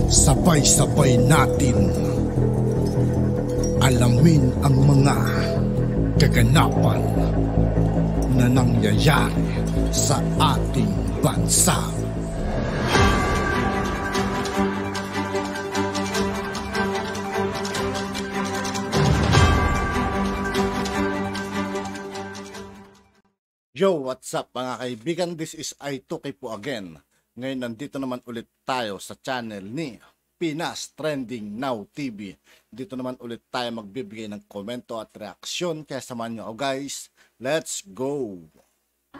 Sabay-sabay natin alamin ang mga kaganapan na nangyayari sa ating bansa. Yo, what's up mga kaibigan? This is I2K po again. Ngayon nandito naman ulit tayo sa channel ni Pinas Trending Now TV. Dito naman ulit tayo magbibigay ng komento at reaksyon. Kaya samahan nyo ako guys. Let's go!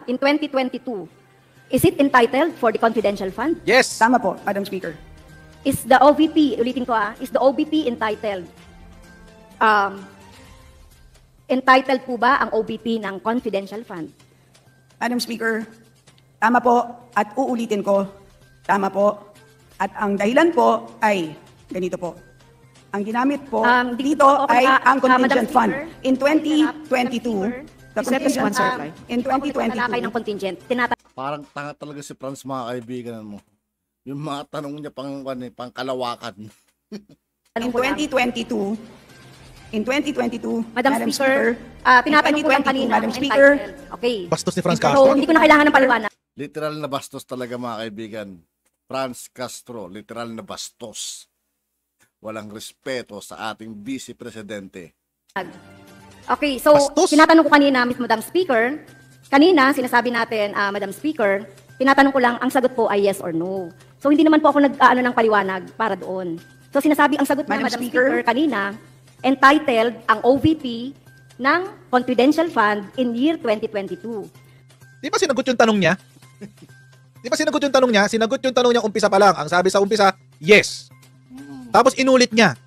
In 2022, is it entitled for the confidential fund? Yes. Tama po, Madam Speaker. Is the OVP, ulitin ko is the OVP entitled? Entitled po ba ang OVP ng confidential fund? Madam Speaker, tama po at uulitin ko, tama po. At ang dahilan po ay ganito po. Ang ginamit po dito ay ang contingent fund. In 2022, the contingent fund, in 2022, ng contingent. Parang tanga talaga si Franz mga kaibigan mo. Yung mga tanong niya pang kalawakan. In 2022, Madam Speaker, tinatanong ko lang kanina. Madam Speaker, okay. Bastos ni Franz So, Castro. hindi ko na kailangan ng paliwanag. Literal na bastos talaga mga kaibigan. Franz Castro, literal na bastos. Walang respeto sa ating Vice Presidente. Okay, so Bastos? tinatanong ko kanina, Madam Speaker, kanina sinasabi natin, Madam Speaker, tinatanong ko lang, ang sagot po ay yes or no. So hindi naman po ako nag-aano ng paliwanag para doon. So sinasabi, ang sagot na Madam Speaker kanina, entitled ang OVP ng confidential fund in year 2022. Di ba sinagot yung tanong niya? Di ba sinagot yung tanong niya? Sinagot yung tanong niya umpisa pa lang. Ang sabi sa umpisa, yes. Tapos inulit niya.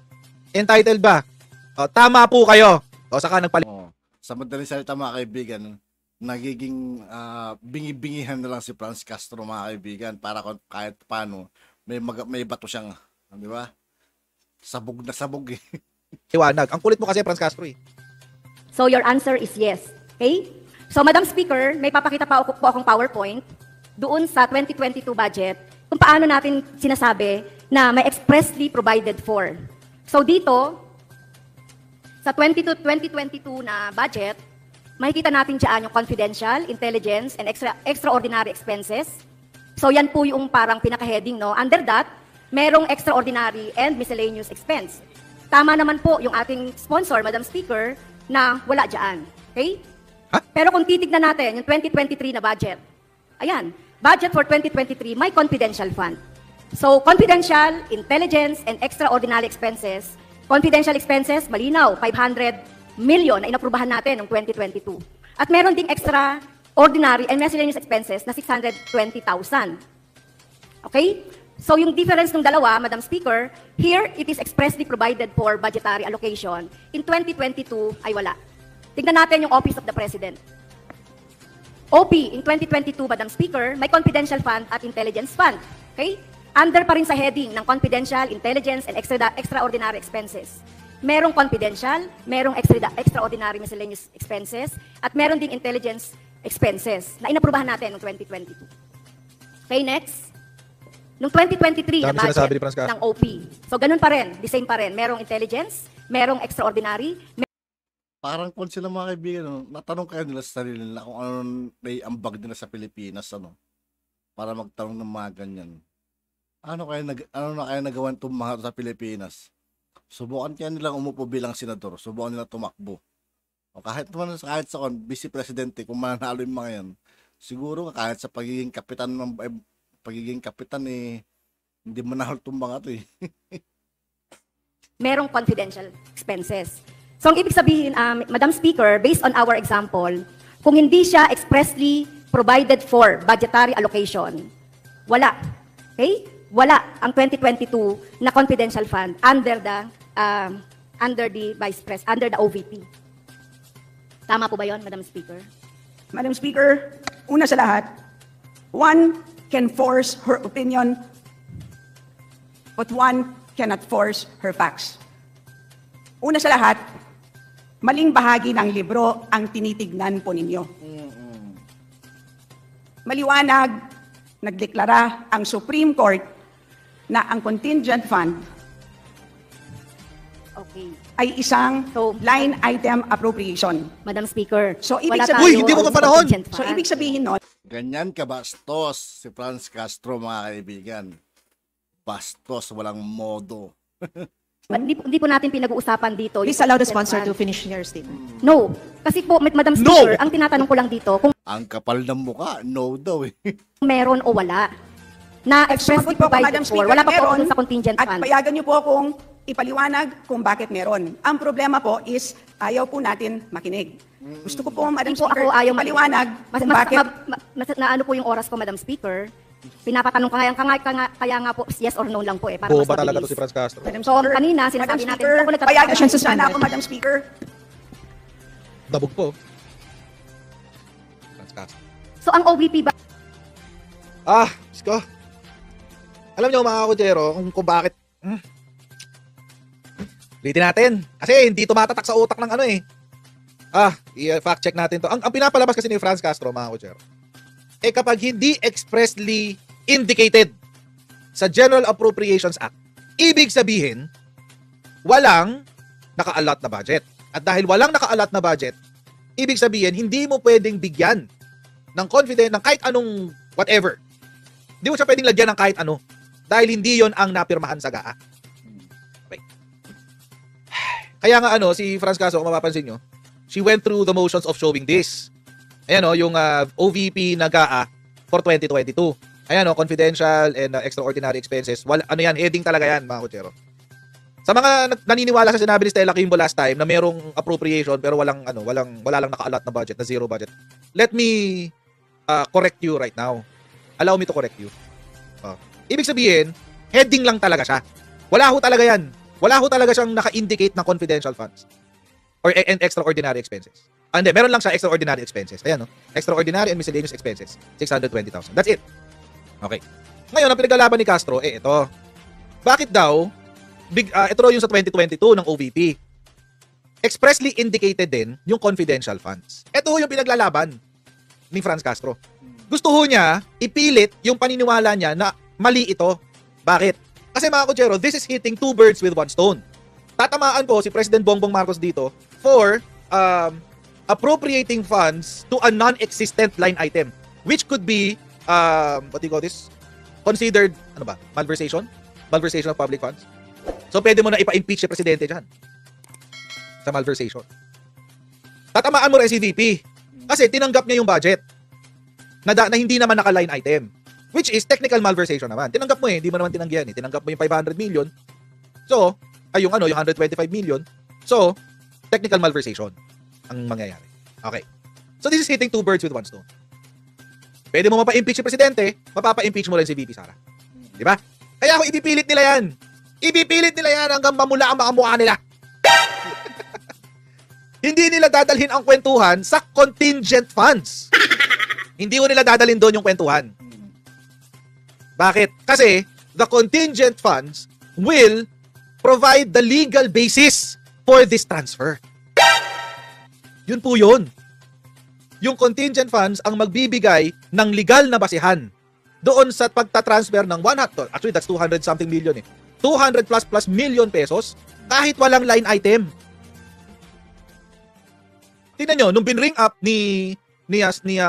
Entitled ba? O, tama po kayo. O, saka nagpalit. Sa madaling salita mga kaibigan, nagiging bingi-bingihan na lang si Franz Castro mga kaibigan para kahit paano may bato siyang, di ba? Sabog na sabog eh. Iwanag. Ang kulit mo kasi, Franz Castro eh. So your answer is yes. Okay? So Madam Speaker, may papakita po akong PowerPoint doon sa 2022 budget kung paano natin sinasabi na may expressly provided for. So dito, sa 2022 na budget, makikita natin dyan yung confidential, intelligence, and extraordinary expenses. So yan po yung parang pinaka-heading, no? Under that, merong extraordinary and miscellaneous expense. Tama naman po yung ating sponsor, Madam Speaker, na wala dyan. Okay? Huh? Pero kung titignan natin yung 2023 na budget, ayan, budget for 2023, may confidential fund. So, confidential, intelligence, and extraordinary expenses. Confidential expenses, malinaw, 500 million na inaprubahan natin noong 2022. At meron ding extraordinary and miscellaneous expenses na 620,000. Okay? So yung difference ng dalawa, Madam Speaker, here it is expressly provided for budgetary allocation. In 2022 ay wala. Tingnan natin yung Office of the President. OP, in 2022, Madam Speaker, may confidential fund at intelligence fund. Okay? Under pa rin sa heading ng confidential, intelligence, and extraordinary expenses. Merong confidential, merong extraordinary miscellaneous expenses, at meron ding intelligence expenses na inaprubahan natin noong 2022. Okay, next. Noong 2023 na budget ng OP. So, ganun pa rin. The same pa rin. Merong intelligence, merong extraordinary. Parang kung sila mga kaibigan, natanong kayo nila sa sarili nila kung ano naiambag nila sa Pilipinas, para magtanong ng mga ganyan. Ano na kaya nagawan itong mga sa Pilipinas? Subukan kaya nilang umupo bilang senador. Subukan nila tumakbo. O kahit sa Vice Presidente, kung mananalo yung mga yan, siguro kahit sa pagiging kapitan hindi mo nahal itong mga ito eh. Merong confidential expenses. So, ang ibig sabihin, Madam Speaker, based on our example, kung hindi siya expressly provided for budgetary allocation, wala. Okay? Wala ang 2022 na confidential fund under the Vice President, under the OVP. Tama po ba yon, Madam Speaker? Madam Speaker, una sa lahat, one can force her opinion, but one cannot force her facts. Una sa lahat, maling bahagi ng libro ang tinitignan po ninyo. Maliwanag, nagdeklara ang Supreme Court na ang contingent fund Okay. ay isang So, line item appropriation. Madam Speaker. So, ibig wala sabihin- tayo Uy, hindi mo sa pa panahon. contingent So, fund. ibig sabihin nun, Ganyan kabastos si Franz Castro, mga kaibigan. Bastos, walang modo. Hindi po natin pinag-uusapan dito. Please yung allow the contingent sponsor to fund. finish their statement. No. Kasi po, Madam No! Speaker, ang tinatanong ko lang dito, kung Ang kapal ng muka, no daw eh. meron o wala, na expressly sumagot po ako, provided Madam for, Speaker, wala pa po ako meron, dun sa contingent at fund. payagan niyo po akong ipaliwanag kung bakit meron. Ang problema po is ayaw po natin makinig. Gusto ko po, Madam Hindi po Speaker, ako ayaw ipaliwanag kung bakit na ano po yung oras ko, Madam Speaker. Pinapatanong ko kaya nga po yes or no lang po para Boba mas talaga to mabilis. si Franz Castro. Madam So, Speaker, kanina, Madam sinasabi natin, Speaker, hindi ako nagtatanong. payagan Question sana suspended. ako, Madam Speaker. Dabog po. Franz Castro. So, ang OVP ba? Isko. Alam niyo mga kutsero kung bakit. Ulitin natin. Kasi hindi tumatatak sa utak ng ano eh. I-fact check natin to. Ang pinapalabas kasi ni Franz Castro, mga kutsero, kapag hindi expressly indicated sa General Appropriations Act, ibig sabihin, walang naka-allot na budget. At dahil walang naka-allot na budget, ibig sabihin, hindi mo pwedeng bigyan ng confident ng kahit anong whatever. Hindi mo siya pwedeng lagyan ng kahit ano. Dahil hindi yon ang napirmahan sa GAA. Okay. Kaya nga si Franz Castro, kung mapapansin nyo, she went through the motions of showing this. Ayan yung OVP na GAA for 2022. Ayan confidential and extraordinary expenses. Heading talaga yan, mga kutsero. Sa mga naniniwala sa sinabi ni Stella Kimbo last time na merong appropriation pero wala lang naka-allot na budget, na zero budget. Let me correct you right now. Allow me to correct you. Ibig sabihin, heading lang talaga siya. Wala ho talaga yan. Wala ho talaga siyang naka-indicate ng confidential funds or and extraordinary expenses. Hindi, meron lang siya extraordinary expenses. Ayan, extraordinary and miscellaneous expenses. 620,000. That's it. Okay. Ngayon, ang pinaglalaban ni Castro, ito. Bakit daw, ito yung sa 2022 ng OVP. Expressly indicated din yung confidential funds. Ito yung pinaglalaban ni Franz Castro. Gusto ho niya ipilit yung paniniwala niya na mali ito. Bakit? Kasi mga kutsero, this is hitting two birds with one stone. Tatamaan po si President Bongbong Marcos dito for appropriating funds to a non-existent line item, which could be what do you call this? Considered malversation? Malversation of public funds. So pwede mo na ipa-impeach si presidente diyan sa malversation. Tatamaan mo rin si VP kasi tinanggap niya yung budget na hindi naman naka-line item, which is technical malversation naman. Tinanggap mo hindi mo naman tinanggihan Tinanggap mo yung 500 million. So, yung 125 million. So, technical malversation ang mangyayari. Okay. So, this is hitting two birds with one stone. Pwede mo mapa-impeach si presidente, mapapa-impeach mo rin si VP Sara. Di ba? Kaya ako ipipilit nila yan. Ipipilit nila yan hanggang mamula ang mga mukha nila. Hindi nila dadalhin ang kwentuhan sa contingent funds. Hindi mo nila dadalhin doon yung kwentuhan. Bakit? Kasi the contingent funds will provide the legal basis for this transfer. Yun po yun. Yung contingent funds ang magbibigay ng legal na basihan doon sa pagtatransfer ng 100, actually that's 200 something million 200 plus million pesos kahit walang line item. Tingnan nyo, nung binring up ni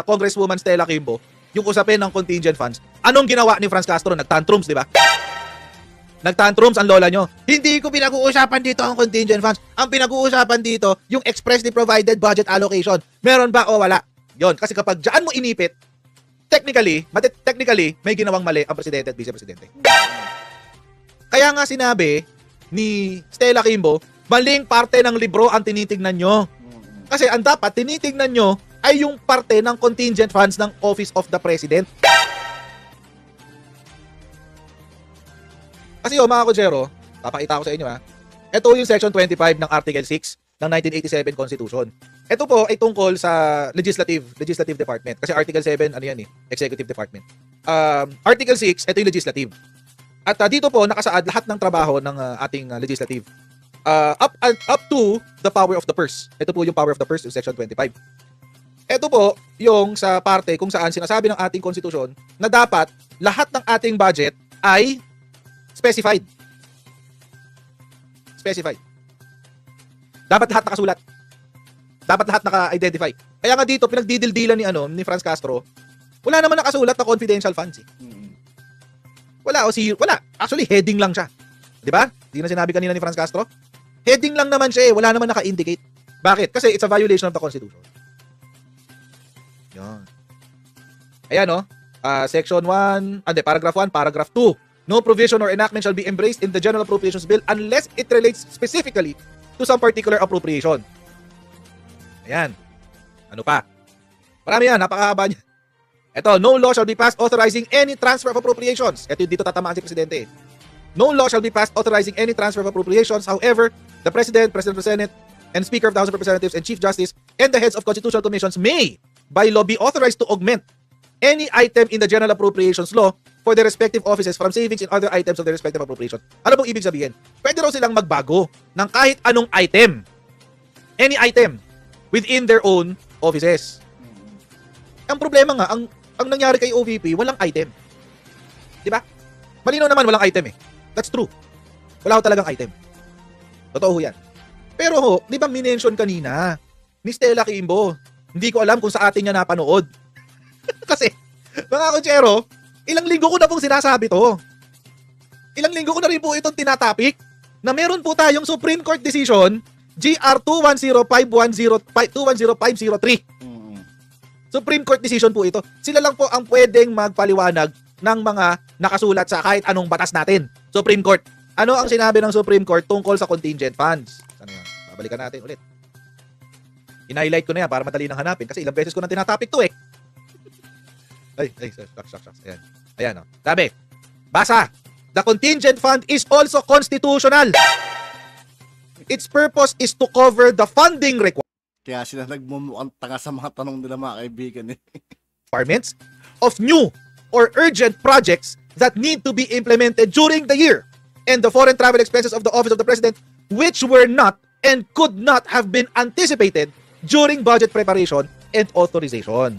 Congresswoman Stella Kimbo yung usapin ng contingent funds, anong ginawa ni Franz Castro? Nagtantrums, di ba? Nagtantrums ang lola nyo. Hindi ko pinag-uusapan dito ang contingent funds. Ang pinag-uusapan dito, yung expressly provided budget allocation. Meron ba o wala? Yon, kasi kapag dyan mo inipit, technically, may ginawang mali ang presidente at vice-presidente. Kaya nga sinabi ni Stella Kimbo, maling parte ng libro ang tinitignan nyo. Kasi ang dapat tinitignan nyo ay yung parte ng contingent funds ng Office of the President. Kasi mga kutsero, papakita ko sa inyo ito yung section 25 ng Article 6 ng 1987 Constitution. Ito po ay tungkol sa legislative department. Kasi Article 7, Executive Department. Article 6, ito yung legislative. At dito po nakasaad lahat ng trabaho ng ating legislative. Up to the power of the purse. Ito po yung power of the purse, yung section 25. Ito po yung sa parte kung saan sinasabi ng ating konstitusyon na dapat lahat ng ating budget ay specified. Specified. Dapat lahat nakasulat. Dapat lahat naka-identify. Kaya nga dito, pinagdidildilan ni Franz Castro, wala naman nakasulat na confidential funds eh. Wala. Actually, heading lang siya. Di ba? Di na sinabi kanina ni Franz Castro? Heading lang naman siya eh. Wala naman naka-indicate. Bakit? Kasi it's a violation of the Constitution. Yan. Ayan Section 1, Paragraph 1, Paragraph 2. No provision or enactment shall be embraced in the General Appropriations Bill unless it relates specifically to some particular appropriation. Ayan. Ano pa? Marami yan. Napakahaba niya. Ito, no law shall be passed authorizing any transfer of appropriations. Ito yung dito tatamaan si Presidente. No law shall be passed authorizing any transfer of appropriations. However, the President, President of the Senate, and Speaker of the House of Representatives and Chief Justice and the heads of constitutional commissions may, by law, be authorized to augment any item in the General Appropriations Law for the respective offices from savings in other items of the respective appropriation. Ano bang ibig sabihin? Pwede raw silang magbago ng kahit anong item. Any item within their own offices. Ang problema nga, ang nangyari kay OVP, walang item. Diba? Malinaw naman walang item eh. That's true. Wala ko talagang item. Totoo yan. Pero di ba minention kanina ni Stella Kimbo, hindi ko alam kung sa atin niya napanood. Kasi, mga kutsero, ilang linggo ko na pong sinasabi to. Ilang linggo ko na rin po itong tinatapik na meron po tayong Supreme Court Decision GR 2105103. Supreme Court decision po ito. Sila lang po ang pwedeng magpaliwanag ng mga nakasulat sa kahit anong batas natin. Supreme Court. Ano ang sinabi ng Supreme Court tungkol sa contingent funds? Ano yan? Babalikan natin ulit. In-highlight ko na yan para madali nang hanapin kasi ilang beses ko na tinatopic to eh. Shucks. Ayan. Sabi, basa, the contingent fund is also constitutional. Its purpose is to cover the funding requirements Kaya sila nagmumukhang tanga sa mga tanong nila mga kaibigan eh. of new or urgent projects that need to be implemented during the year and the foreign travel expenses of the Office of the President which were not and could not have been anticipated during budget preparation and authorization.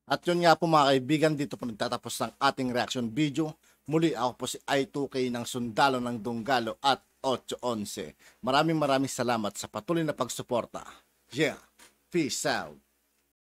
At yun nga po mga kaibigan, dito po nagtatapos ng ating reaction video. Muli ako po si I2K ng Sundalo ng Dunggalo at 811. Maraming salamat sa patuloy na pagsuporta. Yeah, peace out.